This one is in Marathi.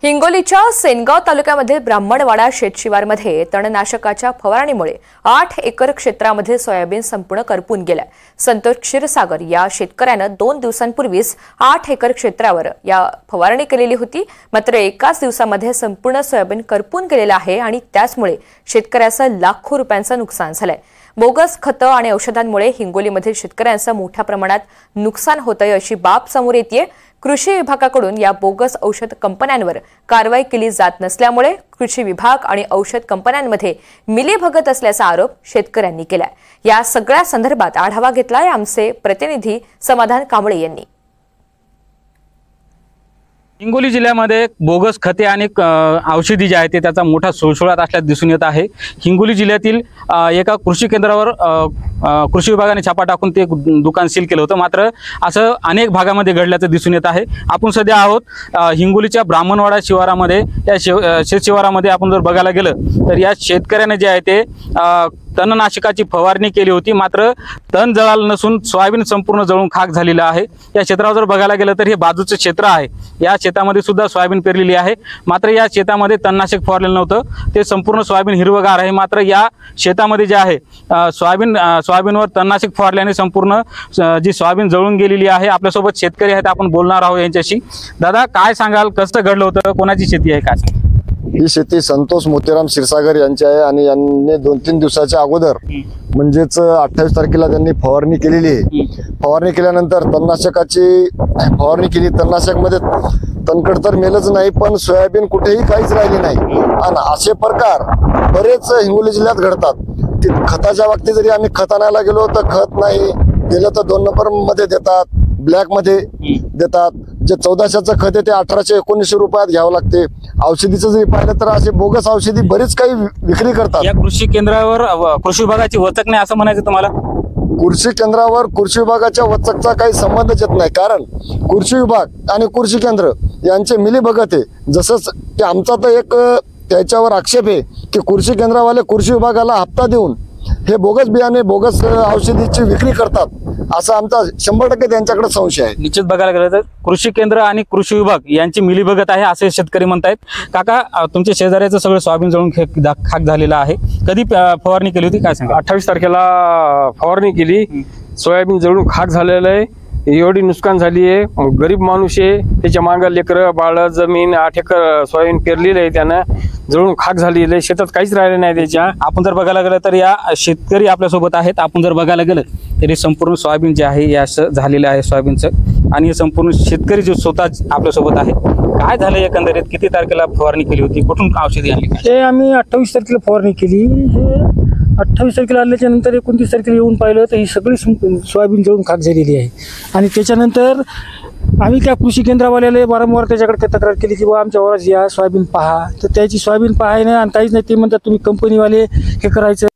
हिंगोलीच्या सेनगाव तालुक्यामध्ये ब्राह्मणवाडा शेतशिवारमध्ये तणनाशकाच्या फवारणीमुळे 8 एकर क्षेत्रामध्ये सोयाबीन संपूर्ण करपून गेलाय। संतोष क्षीरसागर या शेतकऱ्यानं 2 दिवसांपूर्वीच 8 एकर क्षेत्रावर या फवारणी केलेली होती, मात्र एकाच दिवसामध्ये संपूर्ण सोयाबीन करपून गेलेलं आहे आणि त्याचमुळे शेतकऱ्याचं लाखो रुपयांचं नुकसान झालंय। बोगस खतं आणि औषधांमुळे हिंगोलीमधील शेतकऱ्यांचं मोठ्या प्रमाणात नुकसान होतंय अशी बाब समोर येतेय। कृषी विभागाकडून या बोगस औषध कंपन्यांवर कारवाई केली जात नसल्यामुळे कृषी विभाग आणि औषध कंपन्यांमध्ये मिलीभगत असल्याचा आरोप शेतकऱ्यांनी केलाय। या सगळ्या संदर्भात आढावा घेतलाय आमचे प्रतिनिधी समाधान कांबळे यांनी। हिंगोली जिल्ह्यामध्ये बोगस खते आणि औषधी जे आहेत त्याचा मोठा सुळसुळाट असल्याचे दिसून येत आहे। हिंगोली जिल्ह्यातील एका कृषी केंद्रावर कृषी विभागाने छापा टाकून ते दुकान सील केलं होतं, मात्र असं अनेक भागामध्ये घडल्याचं दिसून येत आहे। आपण सध्या आहोत हिंगोलीच्या ब्राह्मणवाडा शिवारामध्ये। या शेत शिवारामध्ये आपण जर बघायला गेलं तर या शेतकऱ्याने जे आहे ते तणनाशकाची फवारणी केली होती, मात्र तण जळालं नसून सोयाबीन संपूर्ण जळून खाक झालेलं आहे। या क्षेत्रावर जर बघायला गेलं तर हे बाजूचं क्षेत्र आहे, या शेतामध्ये सुद्धा सोयाबीन पेरलेली आहे, मात्र या शेतामध्ये तणनाशक फवारलेलं नव्हतं, ते संपूर्ण सोयाबीन हिरवगार आहे। मात्र या शेतामध्ये जे आहे सोयाबीनवर तणनाशक फवारल्याने संपूर्ण जी सोयाबीन जळून गेलेली आहे। आपल्यासोबत शेतकरी आहेत, आपण बोलणार आहोत यांच्याशी। दादा, काय सांगाल, कसं घडलं होतं, कोणाची शेती आहे, काय सांगाल? ही शेती संतोष मोतीराम क्षीरसागर यांची आहे आणि यांनी 2-3 दिवसाच्या अगोदर म्हणजेच 28 तारखेला त्यांनी फवारणी केलेली आहे। फवारणी केल्यानंतर तणनाशकाची फवारणी केली। तणनाशकमध्ये तणकड तर मेलच नाही, पण सोयाबीन कुठेही काहीच राहिली नाही। आणि असे प्रकार बरेच हिंगोली जिल्ह्यात घडतात। खताच्या बाबतीत जरी आम्ही खत आणायला गेलो तर खत नाही, गेलं तर 2 नंबर मध्ये देतात, ब्लॅक मध्ये देतात। जे 1400चं खत आहे ते 1800-1900 रुपयात घ्यावं लागते। औषधीचं जरी पाहिलं तर असे बोगस औषधी बरीच काही विक्री करतात। या कृषी केंद्रावर कृषी विभागाची वचक नाही असं म्हणायचं तुम्हाला? कृषी केंद्रावर कृषी विभागाच्या वचकचा काही संबंधच येत नाही, कारण कृषी विभाग आणि कृषी केंद्र यांचे मिलीभगत आहे। जसंच की आमचा तर एक त्याच्यावर आक्षेप आहे की कृषी केंद्रावाले कृषी विभागाला हप्ता देऊन हे बोगस बियाणे बोगस औषधीची विक्री करतात, असा आमचा 100% त्यांच्याकडे संशय आहे। निश्चित बघायला गेलं तर कृषी केंद्र आणि कृषी विभाग यांची मिलीभगत आहे असे शेतकरी म्हणतायत। काका, तुमच्या शेजाऱ्याचं सगळं सोयाबीन जळून खाक झालेलं आहे, कधी फवारणी केली होती, काय सांगा? 28 तारखेला फवारणी केली। सोयाबीन जळून खाक झालेलं आहे, एवढी नुकसान झाली आहे। गरीब माणूस आहे, त्याच्या मागं लेकरं बाळ, जमीन 8 एकर सोयाबीन पेरलेलं आहे, त्यानं जळून खाक झालेलं आहे, शेतात काहीच राहिलं नाही त्याच्या। आपण जर बघायला गेलं तर या शेतकरी आपल्यासोबत आहेत। आपण जर बघायला गेलं तरी संपूर्ण सोयाबीन जे आहे या झालेलं आहे सोयाबीनचं, आणि हे संपूर्ण शेतकरी जो स्वतः आपल्यासोबत आहे। काय झालं एकंदरीत, किती तारखेला फवारणी केली होती, कुठून औषधी आणली? हे आम्ही 28 तारखेला फवारणी केली। हे 28 तारखेला आल्याच्या नंतर 29 तारखेला येऊन पाहिलं तर ही सगळी सोयाबीन जळून खाक झालेली आहे। आणि त्याच्यानंतर आम्ही त्या कृषी केंद्रावाल्याला वारंवार त्याच्याकडे तक्रार केली की बाबा आमच्या वरात या सोयाबीन पहा, तर त्याची सोयाबीन पाहाय नाही आणि काहीच नाही। ते म्हणतात तुम्ही कंपनीवाले हे करायचं,